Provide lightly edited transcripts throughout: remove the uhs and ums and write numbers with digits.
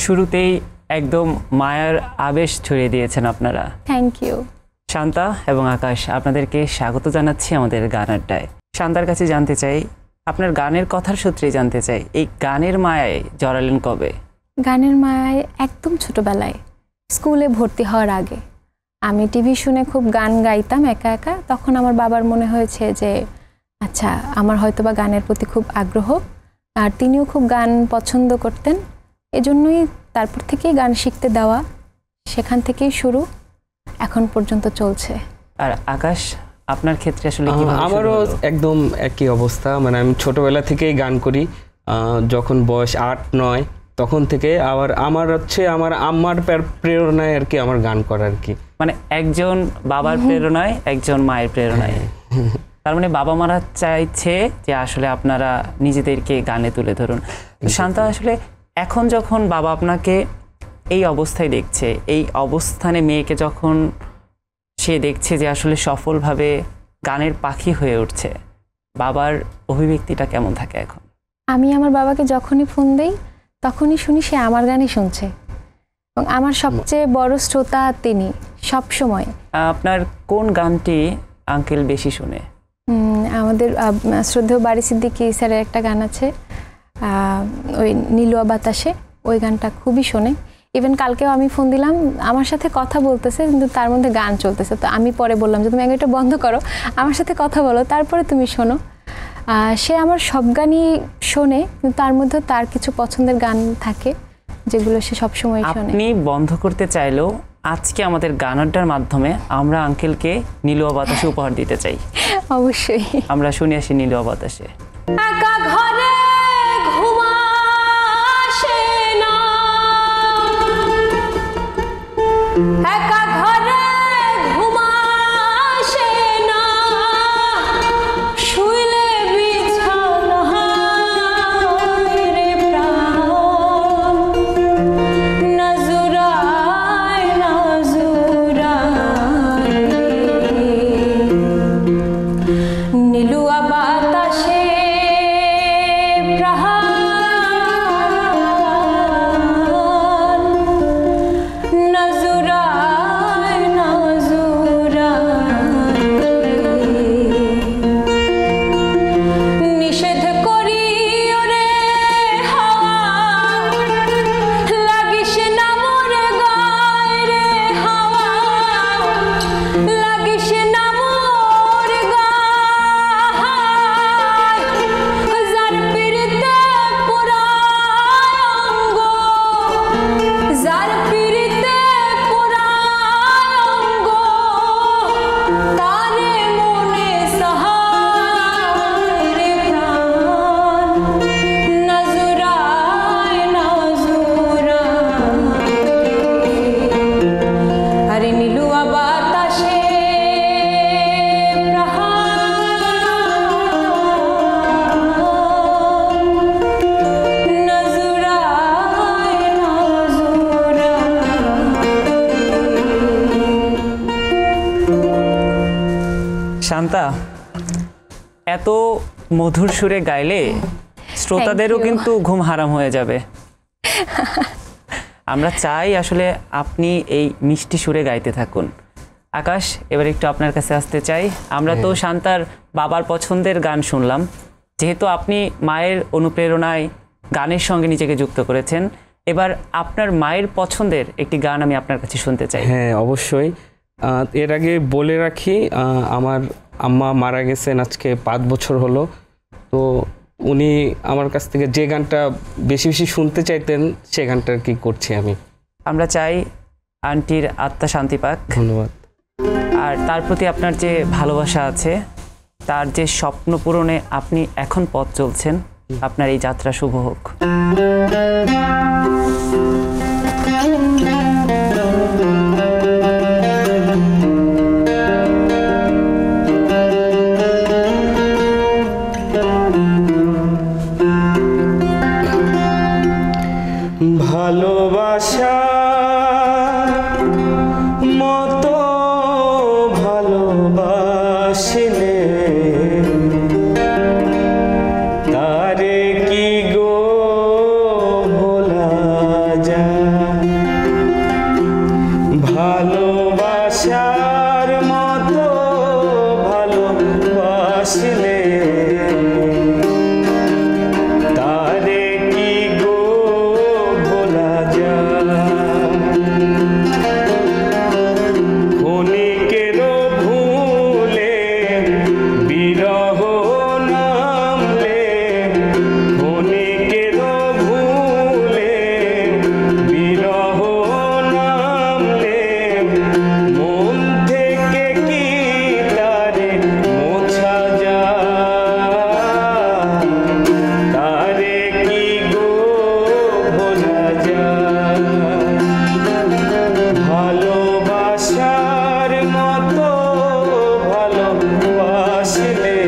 শুরুতেই একদম মায়ার আবেশ ছড়িয়ে দিয়েছেন আপনারা। Thank you. শান্তা এবং আকাশ, আপনাদেরকে স্বাগত জানাচ্ছি আমাদের গান আড্ডায়। শান্তার কাছে জানতে চাই, আপনার গানের কথার সূত্রে জানতে চাই, এই গানের মায়ায় জড়ালেন কবে? গানের মায়ায় একদম ছোটবেলায়, স্কুলে ভর্তি হওয়ার আগে। আমি টিভি শুনে খুব গান গাইতাম একা একা। তখন আমার বাবার মনে হয়েছে যে আচ্ছা, আমার হয়তোবা গানের প্রতি খুব আগ্রহ, আর তিনিও খুব গান পছন্দ করতেন। এজন্যই তারপর থেকেই গান শিখতে দেওয়া, সেখান থেকেই শুরু, এখন পর্যন্ত চলছে। আর আকাশ, আপনার ক্ষেত্রে আসলে কি? আমারও একদম একই অবস্থা, মানে আমি ছোটবেলা থেকেই গান করি। যখন বয়স 8-9 তখন থেকে। আবার আমার হচ্ছে আমার আম্মার প্রেরণায় আর কি আমার গান করা আর কি। মানে একজন বাবার প্রেরণায়, একজন মায়ের প্রেরণায়। তার মানে বাবা মারা চাইছে যে আসলে আপনারা নিজেদেরকে গানে তুলে ধরুন। শান্তা, আসলে এখন যখন বাবা আপনাকে এই অবস্থায় দেখছে, এই অবস্থানে মেয়েকে যখন সে দেখছে যে আসলে সফলভাবে গানের পাখি হয়ে উঠছে, বাবার অভিব্যক্তিটা কেমন থাকে এখন? আমি আমার বাবাকে যখনই ফোন দেই তখনই শুনি সে আমার গানই শুনছে, এবং আমার সবচেয়ে বড় শ্রোতা তিনি সব সময়। আপনার কোন গানটি আঙ্কেল বেশি শুনে? আমাদের শ্রদ্ধেয় বারি সিদ্দিকী স্যারের একটা গান আছে, ওই নীলুয়া বাতাসে, ওই গানটা খুবই শোনে। ইভেন কালকেও আমি ফোন দিলাম, আমার সাথে কথা বলতেছে কিন্তু তার মধ্যে গান চলতেছে। তো আমি পরে বললাম যে তুমি আগে এটা বন্ধ করো, আমার সাথে কথা বলো, তারপরে তুমি শোনো। সে আমার সব গানই শোনে, কিন্তু তার মধ্যেও তার কিছু পছন্দের গান থাকে যেগুলো সে সবসময় শোনে। আপনি বন্ধ করতে চাইলেও আজকে আমাদের গান আড্ডার মাধ্যমে আমরা আঙ্কেলকে নীলুয়া বাতাসে উপহার দিতে চাই। অবশ্যই, আমরা শুনে আসি নীলুয়া বাতাসে। একা ঘরে ঘুম আসে না, একা ঘরে ঘুম আসে না, শুইলে বিছানায় রে প্রাণ, নজরায় নজরায় নীলুয়া বাতাসে শান্তা, এত মধুর সুরে গাইলে শ্রোতাদেরও কিন্তু ঘুম হারাম হয়ে যাবে। আমরা চাই আসলে আপনি এই মিষ্টি সুরে গাইতে থাকুন। আকাশ, এবার একটু আপনার কাছে আসতে চাই। আমরা তো শান্তার বাবার পছন্দের গান শুনলাম, যেহেতু আপনি মায়ের অনুপ্রেরণায় গানের সঙ্গে নিজেকে যুক্ত করেছেন, এবার আপনার মায়ের পছন্দের একটি গান আমি আপনার কাছে শুনতে চাই। হ্যাঁ, অবশ্যই। এর আগে বলে রাখি, আমার আম্মা মারা গেছেন আজকে 5 বছর হলো। তো উনি আমার কাছ থেকে যে গানটা বেশি বেশি শুনতে চাইতেন সে গানটা কি করছি আমি। আমরা চাই আন্টির আত্মা শান্তি পাক। ধন্যবাদ। আর তার প্রতি আপনার যে ভালোবাসা আছে, তার যে স্বপ্ন পূরণে আপনি এখন পথ চলছেন, আপনার এই যাত্রা শুভ হোক। ভালোবাসা মতো ভালোবাসিলে তারে কি গো ভোলা যায়। ভালোবাসার মতো ভালোবাসলে তারে কি গো ভোলা যায়? ক্ষণিকেরও ভুলে বিরহ নামলে, ক্ষণিকেরও ভুলে বিরহ নামলে, মন থেকে কি তারে মোছা যায়? তারে কি গো ভোলা যায়? ভালোবাসার মতো ভালোবাসলে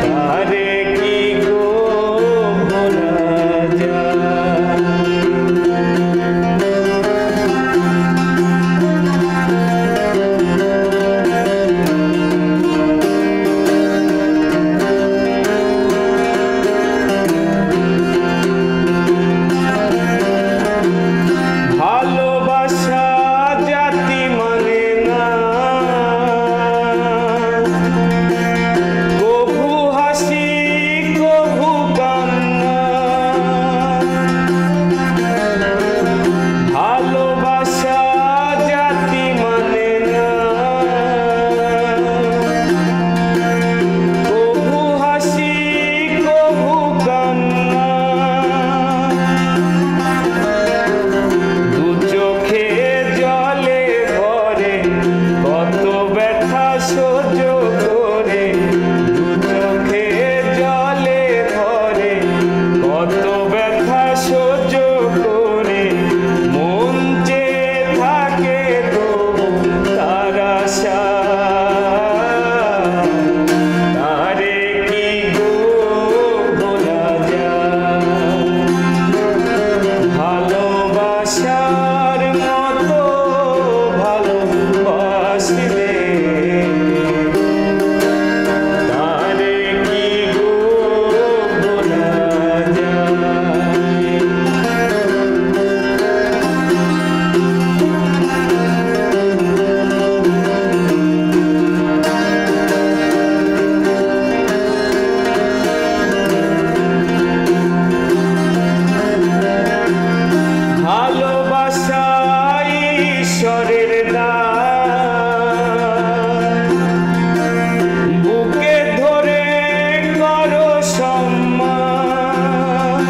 তারে কি গো ভোলা যায়? ভালোবাসা জাতি মানে না, কভু হাসি কভু কান্না। ভালোবাসা জাতি মানে না, কভু হাসি কভু কান্না। দু চোখে জলে ভরে কত ব্যথা সহ্য করে, দু চোখে জলে ভরে কত ব্যথা সহ্য করে, মন চেয়ে থাকে তবু তার আশা। তারে কি গো ভোলা যায়? ভালোবাসার মতো ভালোবাসলে তারে কি গো ভোলা যায়? ভালোবাসা ঈশ্বরের দান, বুকে ধরে করো সম্মান।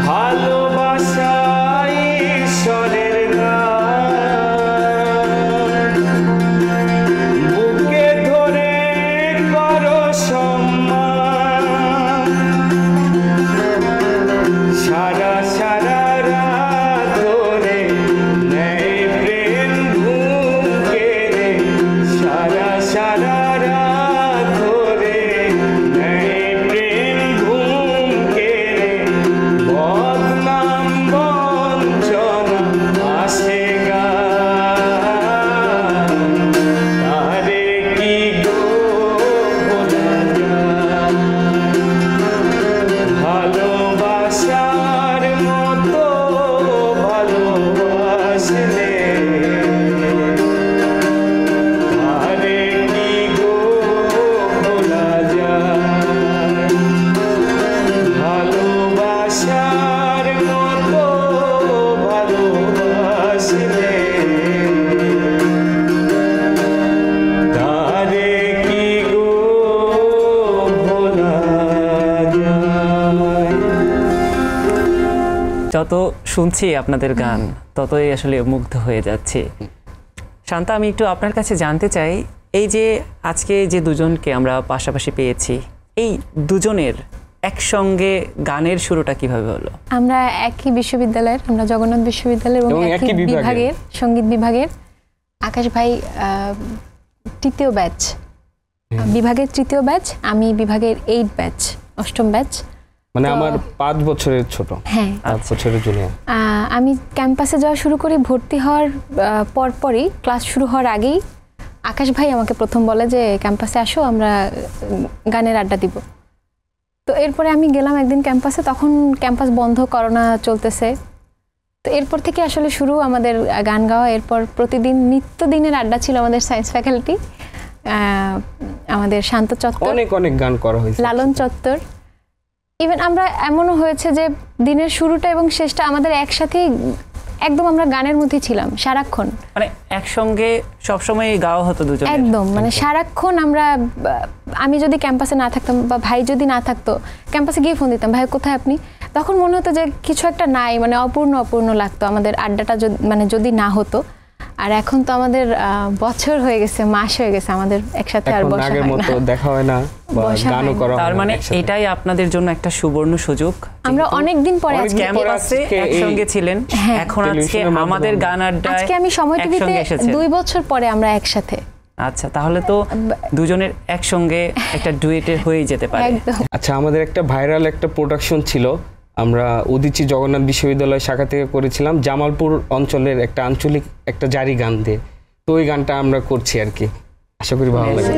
ভালোবাসা ঈশ্বরের দান, বুকে ধরে করো সম্মান। সারা সারা রাত ধরে নেই প্রেম ঘুম কেড়ে, সারা সারা রাত ধরে নেই প্রেম ঘুম কেড়ে, বদনাম বঞ্চনা আসে গান। তারে কি গো ভোলা যায়? ভালোবাসার মতো ভালোবাসলে তারে কি গো ভোলা যায়? ভালোবাসার মতো ভালোবাসলে তারে কি গো ভোলা যায়? যত শুনছি আপনাদের গান ততই আসলে মুগ্ধ হয়ে যাচ্ছে। শান্তা, আমি একটু আপনার কাছে জানতে চাই, এই যে আজকে যে দুজনকে আমরা পাশাপাশি পেয়েছি, এই দুজনের একসঙ্গে গানের শুরুটা কিভাবে হলো? আমরা একই বিশ্ববিদ্যালয়ের, আমরা জগন্নাথ বিশ্ববিদ্যালয়ের এবং এবং একই একই বিভাগের। বিভাগের, সঙ্গীত বিভাগের। আকাশ ভাই তৃতীয় ব্যাচ, বিভাগের তৃতীয় ব্যাচ, আমি বিভাগের 8 ব্যাচ, 8ম ব্যাচ। মানে তো- আমার 5 বছরের ছোট, হ্যাঁ, 5 বছরের জুনিয়র। আমি ক্যাম্পাসে যাওয়া শুরু করি, ভর্তি হওয়ার পরপরই, ক্লাস শুরু হওয়ার আগেই আকাশ ভাই আমাকে প্রথম বলে যে ক্যাম্পাসে আসো, আমরা গানের আড্ডা দিব। তো এরপরে আমি গেলাম একদিন ক্যাম্পাসে, তখন ক্যাম্পাস বন্ধ, করোনা চলতেছে। তো এরপর থেকে আসলে শুরু আমাদের গান গাওয়া। এরপর প্রতিদিন নিত্যদিনের আড্ডা ছিল আমাদের সায়েন্স ফ্যাকাল্টি, আমাদের শান্ত চত্বর, অনেক অনেক গান করা হয়েছে, লালন চত্বর। ইভেন আমরা এমনও হয়েছে যে দিনের শুরুটা এবং শেষটা আমাদের একসাথেই, একদম আমরা গানের মধ্যে ছিলাম সারাক্ষণ, মানে একসঙ্গে সবসময় গাওয়া হতো দুজন। একদম মানে সারাক্ষণ আমরা, আমি যদি ক্যাম্পাসে না থাকতাম বা ভাই যদি না থাকতো, ক্যাম্পাসে গিয়ে ফোন দিতাম, ভাই কোথায় আপনি? তখন মনে হতো যে কিছু একটা নাই, মানে অপূর্ণ অপূর্ণ লাগতো আমাদের আড্ডাটা, মানে যদি না হতো। আর এখন তো আমাদের বছর হয়ে গেছে, মাস হয়ে গেছে, আমাদের একসাথে আর বসা আগের হয় মতো না, দেখা হয় না বা বসা গানও হয় না। করা হয় না তার মানে একসাথে। এটাই আপনাদের জন্য একটা সুবর্ণ সুযোগ। আমরা অনেক দিন পরে অনেক আজকে দিন পরে ক্যাম্পাসে আজকে একসঙ্গে ছিলেন, হ্যাঁ, এখন আজকে টেলিভিশনের মাধ্যমে আমাদের গান আড্ডায় আজকে আমি সময় টিভিতে একসঙ্গে এসেছেন। 2 বছর পরে আমরা একসাথে, আচ্ছা, তাহলে তো দুজনের একসঙ্গে একটা ডুয়েটের হয়ে যেতে পারে। একদম। আচ্ছা, আমাদের একটা ভাইরাল একটা প্রোডাকশন ছিল, আমরা উদীচী জগন্নাথ বিশ্ববিদ্যালয় শাখা থেকে করেছিলাম জামালপুর অঞ্চলের একটা আঞ্চলিক একটা জারি গান দিয়ে। তো ওই গানটা আমরা করছি আর কি, আশা করি ভালো লাগে।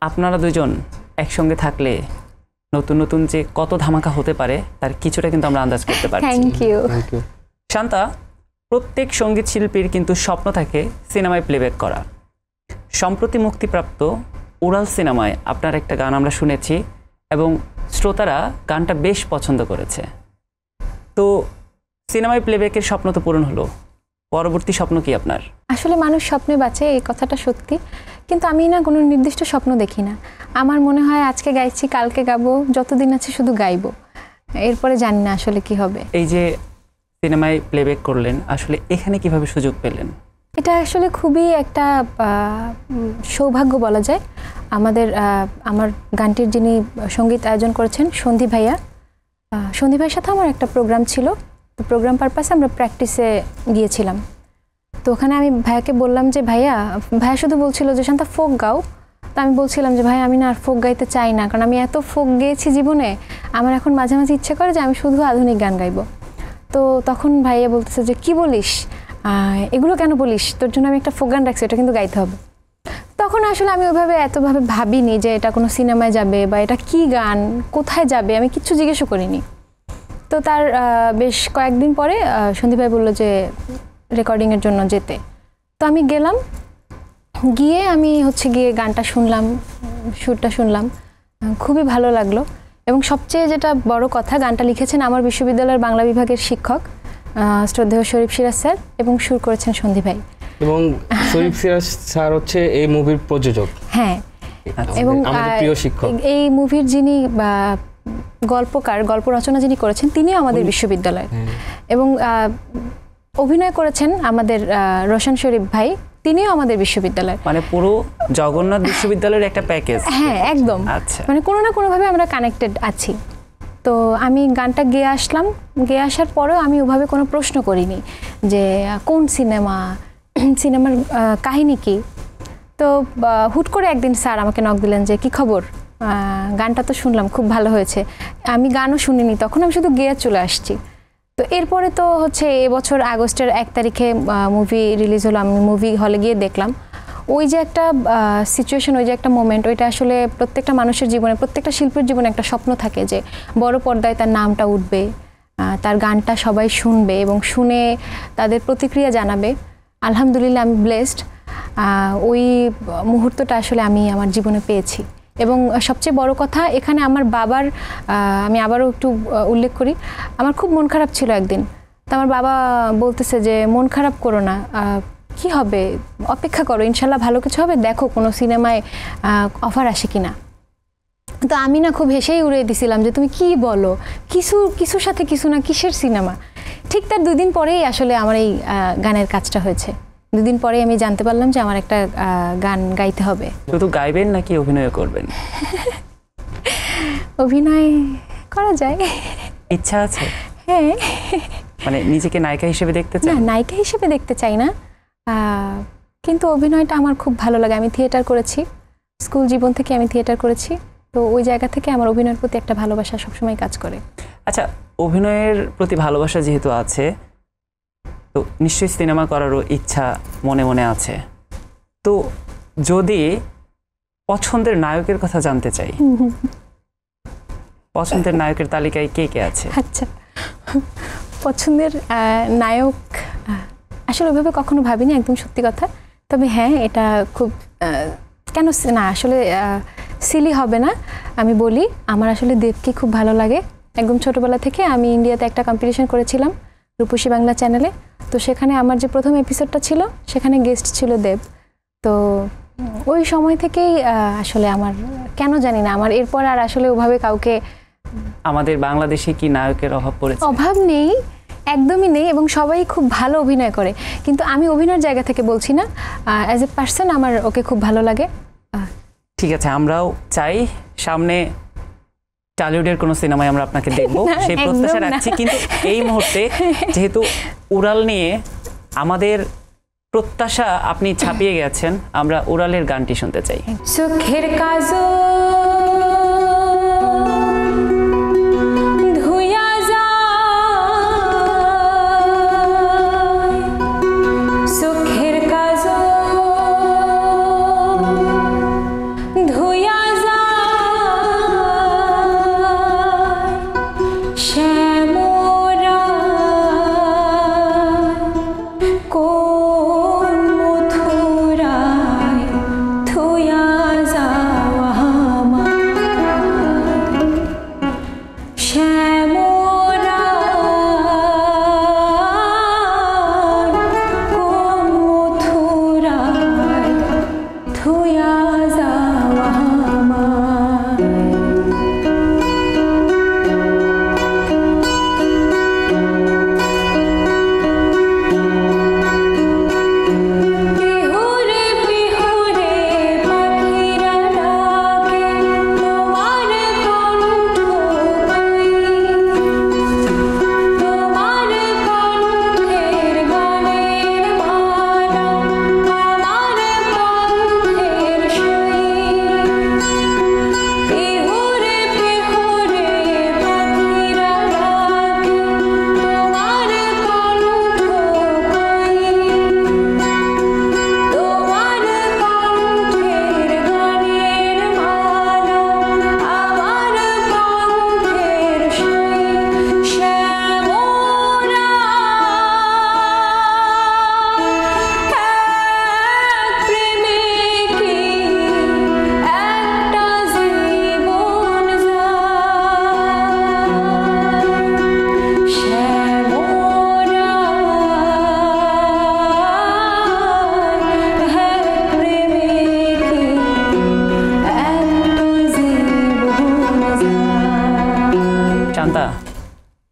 আপনারা দুজন একসঙ্গে থাকলে নতুন নতুন যে কত ধামাকা হতে পারে তার কিছুটা কিন্তু আমরা আন্দাজ করতে পারছি। Thank you. শান্তা, প্রত্যেক সঙ্গীত শিল্পীর কিন্তু স্বপ্ন থাকে সিনেমায় প্লেব্যাক করা। সম্প্রতি মুক্তিপ্রাপ্ত উড়াল সিনেমায় আপনার একটা গান আমরা শুনেছি এবং শ্রোতারা গানটা বেশ পছন্দ করেছে। তো সিনেমায় প্লেব্যাকের স্বপ্ন তো পূরণ হলো, পরবর্তী স্বপ্ন কি আপনার? আসলে মানুষ স্বপ্নে বাঁচে, এই কথাটা সত্যি, কিন্তু আমি না কোনো নির্দিষ্ট স্বপ্ন দেখি না। আমার মনে হয় আজকে গাইছি, কালকে গাবো, যতদিন আছে শুধু গাইবো, এরপরে জানি না আসলে কি হবে। এই যে সিনেমায় প্লেব্যাক করলেন, আসলে এখানে কিভাবে সুযোগ পেলেন? এটা আসলে খুবই একটা সৌভাগ্য বলা যায়। আমার গানটির যিনি সঙ্গীত আয়োজন করেছেন সন্ধি ভাইয়া, সন্ধি ভাইয়ের সাথে আমার একটা প্রোগ্রাম ছিল। তো প্রোগ্রাম পারপাসে আমরা প্র্যাকটিসে গিয়েছিলাম। তো ওখানে আমি ভাইয়াকে বললাম যে ভাইয়া শুধু বলছিল যে শান্তা ফোক গাও। তো আমি বলছিলাম যে ভাই আমি না আর ফোক গাইতে চাই না, কারণ আমি এত ফোক গেয়েছি জীবনে, আমার এখন মাঝে মাঝে ইচ্ছে করে যে আমি শুধু আধুনিক গান গাইবো। তো তখন ভাইয়া বলতেছে যে কি বলিস, এগুলো কেন বলিস, তোর জন্য আমি একটা ফোক গান রাখছি, এটা কিন্তু গাইতে হবে। তখন আসলে আমি ওইভাবে এতভাবে ভাবিনি যে এটা কোনো সিনেমায় যাবে বা এটা কি গান, কোথায় যাবে, আমি কিচ্ছু জিজ্ঞেসও করিনি। তো তার বেশ কয়েকদিন পরে সন্দীপ ভাই বললো যে রেকর্ডিংয়ের জন্য যেতে। তো আমি গেলাম, গিয়ে আমি গিয়ে গানটা শুনলাম, সুরটা শুনলাম, খুবই ভালো লাগলো। এবং সবচেয়ে যেটা বড় কথা, গানটা লিখেছেন আমার বিশ্ববিদ্যালয়ের বাংলা বিভাগের শিক্ষক শ্রদ্ধেয় শরীফ সিরাজ স্যার, এবং সুর করেছেন সন্দীপ ভাই। এবং শরীফ সিরাজ স্যার হচ্ছে এই মুভির প্রযোজক। হ্যাঁ, এবং আমাদের প্রিয় শিক্ষক। এই মুভির যিনি গল্পকার, গল্প রচনা যিনি করেছেন, তিনিও আমাদের বিশ্ববিদ্যালয়ের। এবং অভিনয় করেছেন আমাদের রোশন শরীফ ভাই, তিনিও আমাদের বিশ্ববিদ্যালয়ের। মানে পুরো জগন্নাথ বিশ্ববিদ্যালয়ের একটা প্যাকেজ। হ্যাঁ, একদম। আচ্ছা, মানে কোনো না কোনোভাবে আমরা কানেক্টেড আছি। তো আমি গানটা গেয়ে আসলাম, গেয়ে আসার পরেও আমি ওভাবে কোনো প্রশ্ন করিনি যে কোন সিনেমার কাহিনী কি। তো হুট করে একদিন স্যার আমাকে নক দিলেন যে কি খবর, গানটা তো শুনলাম, খুব ভালো হয়েছে। আমি গানও শুনিনি তখন, আমি শুধু গেয়ে চলে আসছি। তো এরপরে তো এবছর আগস্টের 1 তারিখে মুভি রিলিজ হলো, আমি মুভি হলে গিয়ে দেখলাম। ওই যে একটা সিচুয়েশন, ওই যে একটা মোমেন্ট, ওইটা আসলে প্রত্যেকটা মানুষের জীবনে, প্রত্যেকটা শিল্পীর জীবনে একটা স্বপ্ন থাকে যে বড় পর্দায় তার নামটা উঠবে, তার গানটা সবাই শুনবে এবং শুনে তাদের প্রতিক্রিয়া জানাবে। আলহামদুলিল্লাহ আমি ব্লেসড, ওই মুহূর্তটা আসলে আমি আমার জীবনে পেয়েছি। এবং সবচেয়ে বড় কথা, এখানে আমার বাবার, আমি আবারও একটু উল্লেখ করি, আমার খুব মন খারাপ ছিল একদিন। তো আমার বাবা বলতেছে যে মন খারাপ করো না, কি হবে, অপেক্ষা করো, ইনশাল্লাহ ভালো কিছু হবে, দেখো কোনো সিনেমায় অফার আসে কিনা। তো আমি না খুব হেসেই উড়িয়ে দিছিলাম যে তুমি কি বলো, কিছুর সাথে কিছু না, কিসের সিনেমা। ঠিক তার 2 দিন পরেই আসলে আমার এই গানের কাজটা হয়েছে। 2 দিন পরে আমি জানতে পারলাম যে আমার একটা গান গাইতে হবে। শুধু গাইবেন নাকি অভিনয় করবেন? অভিনয় করা যায়, ইচ্ছা আছে? হ্যাঁ। মানে নিজেকে নায়িকা হিসেবে দেখতে চান? না, নায়িকা হিসেবে দেখতে চাই না, কিন্তু অভিনয়টা আমার খুব ভালো লাগে। আমি থিয়েটার করেছি, স্কুল জীবন থেকে আমি থিয়েটার করেছি। তো ওই জায়গা থেকে আমার অভিনয়ের প্রতি একটা ভালোবাসা সবসময় কাজ করে। আচ্ছা, অভিনয়ের প্রতি ভালোবাসা যেহেতু আছে, তো নিশ্চয়ই সিনেমা করারও ইচ্ছা মনে মনে আছে। তো যদি পছন্দের নায়কের কথা জানতে চাই, পছন্দের নায়কের তালিকায় কে কে আছে? আচ্ছা, পছন্দের নায়ক আসলে ওইভাবে কখনো ভাবিনি, একদম সত্যি কথা। তবে হ্যাঁ, এটা খুব কেন না, আসলে সিলি হবে না, আমি বলি আমার আসলে দেবকে খুব ভালো লাগে। একদম ছোটবেলা থেকে আমি ইন্ডিয়াতে একটা কম্পিটিশন করেছিলাম রূপসী বাংলা চ্যানেলে। তো সেখানে আমার যে প্রথম এপিসোডটা ছিল, সেখানে গেস্ট ছিল দেব। তো ওই সময় থেকেই আসলে আমার কেন জানি না, আমার এরপর আর আসলে ওভাবে কাউকে, আমাদের বাংলাদেশে কি নায়কের অভাব পড়েছে? অভাব নেই, একদমই নেই, এবং সবাই খুব ভালো অভিনয় করে। কিন্তু আমি অভিনয়ের জায়গা থেকে বলছি না, অ্যাজ এ পার্সন আমার ওকে খুব ভালো লাগে। ঠিক আছে, আমরাও চাই সামনে টলিউডের কোনো সিনেমায় আমরা আপনাকে দেখব, সেই প্রত্যাশা রাখছি। কিন্তু এই মুহূর্তে যেহেতু উড়াল নিয়ে আমাদের প্রত্যাশা আপনি ছাপিয়ে গেছেন, আমরা উড়ালের গানটি শুনতে চাই। সুখের কাজ কোন মথুরায় থুয়া যায়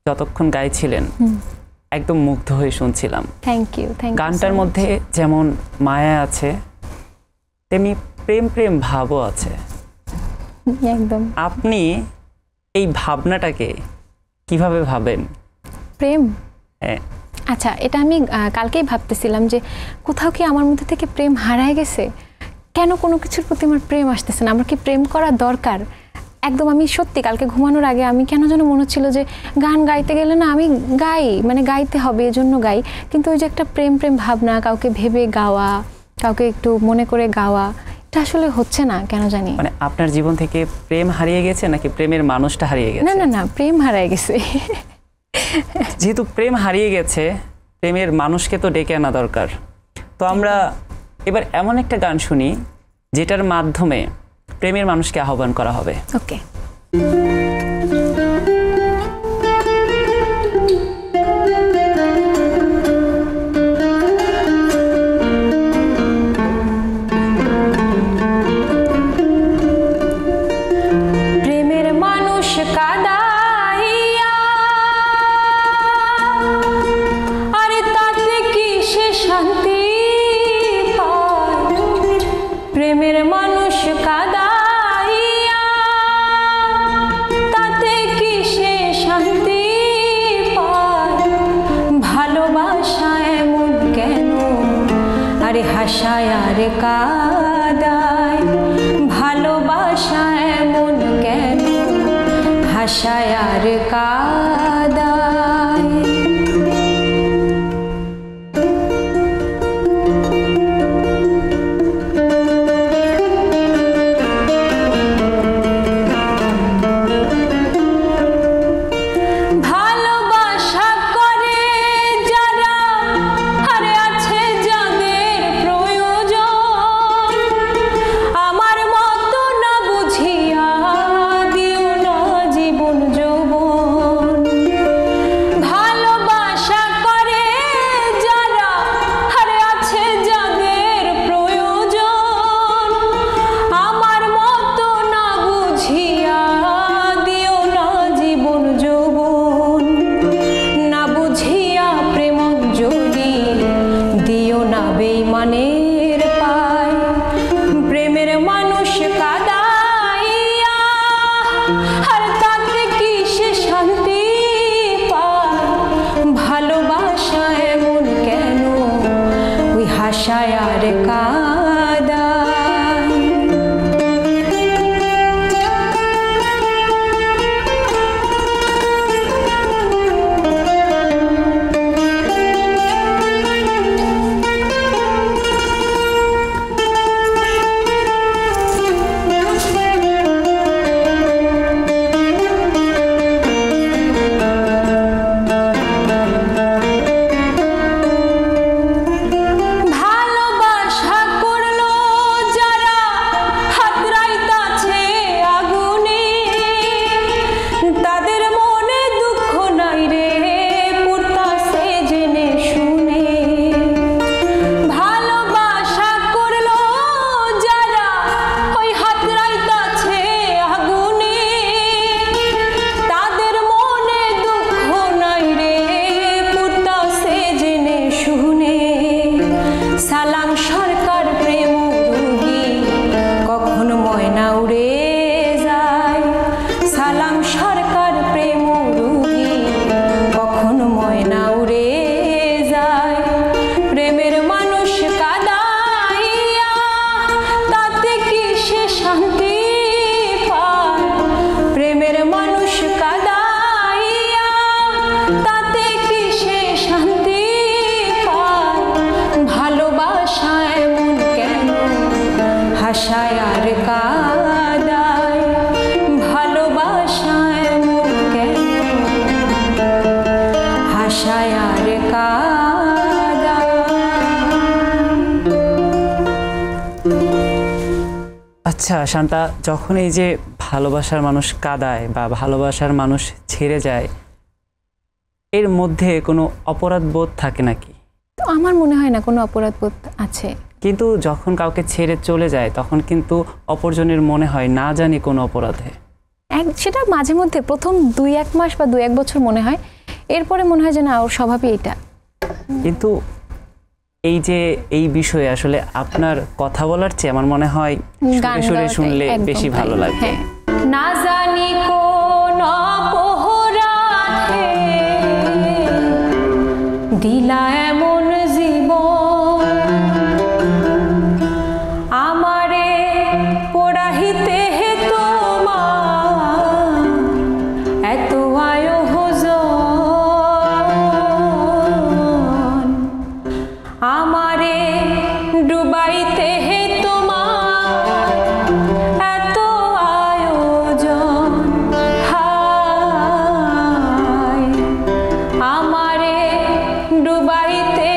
যতক্ষণ গাইছিলেন একদম মুগ্ধ হয়ে শুনছিলাম। Thank you. গানটার মধ্যে যেমন মায়া আছে তেমনি প্রেম প্রেম ভাবও আছে। একদম। আপনি এই ভাবনাটাকে কিভাবে ভাবেন? প্রেম, হ্যাঁ। আচ্ছা, এটা আমি কালকেই ভাবতেছিলাম যে কোথাও কি আমার মধ্যে থেকে প্রেম হারায় গেছে, কেন কোনো কিছুর প্রতি আমার প্রেম আসতেছে না, আমার কি প্রেম করা দরকার? একদম আমি সত্যি কালকে ঘুমানোর আগে আমি কেন যেন মনে হচ্ছিল যে গান গাইতে গেলে না আমি গাই, মানে গাইতে হবে এজন্য গাই, কিন্তু ওই যে একটা প্রেম প্রেম ভাবনা, কাউকে ভেবে গাওয়া, কাউকে একটু মনে করে গাওয়া, এটা আসলে হচ্ছে না কেন জানি। মানে আপনার জীবন থেকে প্রেম হারিয়ে গেছে নাকি প্রেমের মানুষটা হারিয়ে গেছে? না না না, প্রেম হারায় গেছে। যেহেতু প্রেম হারিয়ে গেছে, প্রেমের মানুষকে তো ডেকে আনা দরকার। তো আমরা এবার এমন একটা গান শুনি যেটার মাধ্যমে প্রেমের মানুষকে আহ্বান করা হবে। ওকে। প্রেমের মানুষ কাদাইয়া, আরে তাতে কি সে শান্তি পায়? প্রেমের মানুষ কাদাইয়া, তাতে কি সে শান্তি পায়? ভালোবাসা এমন কেন, আরে হাসায় আর কাদায়? ভালোবাসা এমন কেন, হাসায় আর কাদায়? ভালোবাসা করে যারা, আরে আছে যাদের প্রয়োজন, আমার মতো না বুঝিয়া দিও না জীবন যৌবন। ভালোবাসা করে যারা, আরে আছে যাদের প্রয়োজন, আমার মতো না বুঝিয়া দিও না জীবন যৌবন। না বুঝিয়া প্রেমাঞ্জলি দিও না বেঈমানের পায়। প্রেমের মানুষ কাদাইয়া, আর তাতে কি সে শান্তি পায়? ভালোবাসা এমন কেন, ওই হাসায় আর কাদায়? ভালোবাসা করলো যারা, হাত রাইতাছে আগুনে, তাদের মনে দুঃখ নাই রে, পুড়তাছে জেনে শুনে। ভালোবাসা করলো যারা, ওই হাত রাইতাছে আগুনে, তাদের মনে দুঃখ নাই রে, পুড়তাছে জেনে শুনে। সালাম সরকার প্রেম রোগী, কখন ময়না উড়ে যায়? সালাম সরকার প্রেম রোগী, কখন ময়না উড়ে যায়? প্রেমের মানুষ কাদাইয়া, তাতে কি সে শান্তি পায়? প্রেমের মানুষ কাদাইয়া, তাতে কি সে শান্তি পায়? ভালোবাসা এমন কেন, হাসায় আর কাদায়? ভালোবাসা এমন কেন, হাসায় আর কাদায়? আচ্ছা শান্তা, যখন এই যে ভালোবাসার মানুষ কাঁদায় বা ভালোবাসার মানুষ ছেড়ে যায়, এর মধ্যে কোনো অপরাধ বোধ থাকে নাকি? তো আমার মনে হয় না কোনো অপরাধ বোধ আছে। কিন্তু যখন কাউকে ছেড়ে চলে যায় তখন কিন্তু অপরজনের মনে হয় না জানি কোনো অপরাধে। সেটা মাঝে মধ্যে প্রথম 2-1 মাস বা 2-1 বছর মনে হয়, এরপরে মনে হয় যে না ওর স্বভাবই এটা। কিন্তু এই যে এই বিষয়ে আসলে আপনার কথা বলার চেয়ে আমার মনে হয় গান সুরে গাওয়াটাই শুনলে একদম বেশি তাই। ভালো লাগবে। হ্যাঁ। না জানি কোন অপরাধে দিলা এমন জীবন, আমারে পোড়াহিতে তোমার এত আয়োজন, আমারে ডুবাইতে তোমার এত আয়োজন, হায় আমারে ডুবাইতে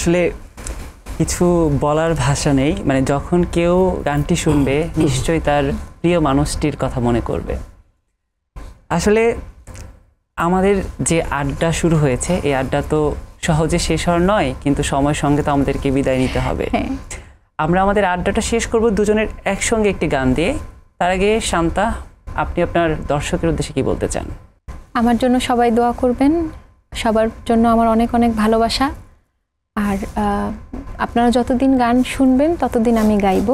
আসলে কিছু বলার ভাষা নেই, মানে যখন কেউ গানটি শুনবে নিশ্চয়ই তার প্রিয় মানুষটির কথা মনে করবে। আসলে আমাদের যে আড্ডা শুরু হয়েছে, এই আড্ডা তো সহজে শেষ হওয়ার নয়, কিন্তু সময়ের সঙ্গে তো আমাদেরকে বিদায় নিতে হবে। হ্যাঁ। আমরা আমাদের আড্ডাটা শেষ করব দুজনের একসঙ্গে একটি গান দিয়ে। তার আগে শান্তা, আপনি আপনার দর্শকের উদ্দেশ্যে কি বলতে চান? আমার জন্য সবাই দোয়া করবেন, সবার জন্য আমার অনেক অনেক ভালোবাসা। আর আপনারা যতদিন গান শুনবেন ততদিন আমি গাইব।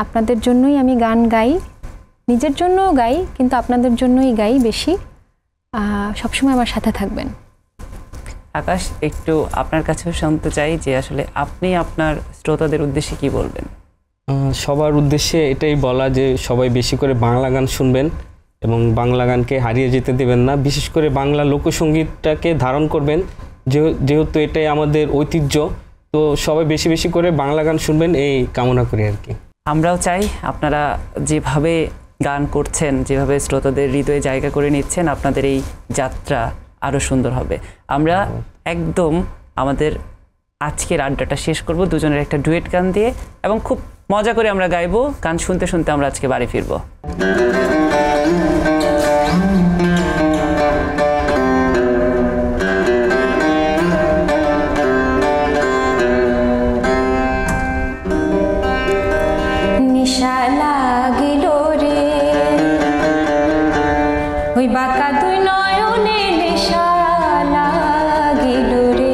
আপনাদের জন্যই আমি গান গাই, নিজের জন্যও গাই, কিন্তু আপনাদের জন্যই গাই বেশি। সবসময় আমার সাথে থাকবেন। আকাশ, একটু আপনার কাছেও শুনতে চাই যে আসলে আপনি আপনার শ্রোতাদের উদ্দেশ্যে কি বলবেন? সবার উদ্দেশ্যে এটাই বলা যে সবাই বেশি করে বাংলা গান শুনবেন এবং বাংলা গানকে হারিয়ে যেতে দেবেন না। বিশেষ করে বাংলা লোকসঙ্গীতটাকে ধারণ করবেন, যেহেতু এটাই আমাদের ঐতিহ্য। তো সবাই বেশি বেশি করে বাংলা গান শুনবেন, এই কামনা করি আর কি। আমরাও চাই আপনারা যেভাবে গান করছেন, যেভাবে শ্রোতাদের হৃদয়ে জায়গা করে নিচ্ছেন, আপনাদের এই যাত্রা আরও সুন্দর হবে। আমরা একদম আমাদের আজকের আড্ডাটা শেষ করব দুজনের একটা ডুয়েট গান দিয়ে, এবং খুব মজা করে আমরা গাইবো। গান শুনতে শুনতে আমরা আজকে বাড়ি ফিরবো। নিশা লাগিল রে, ওই বাঁকা দুই নয়নে নেশা লাগিল রে।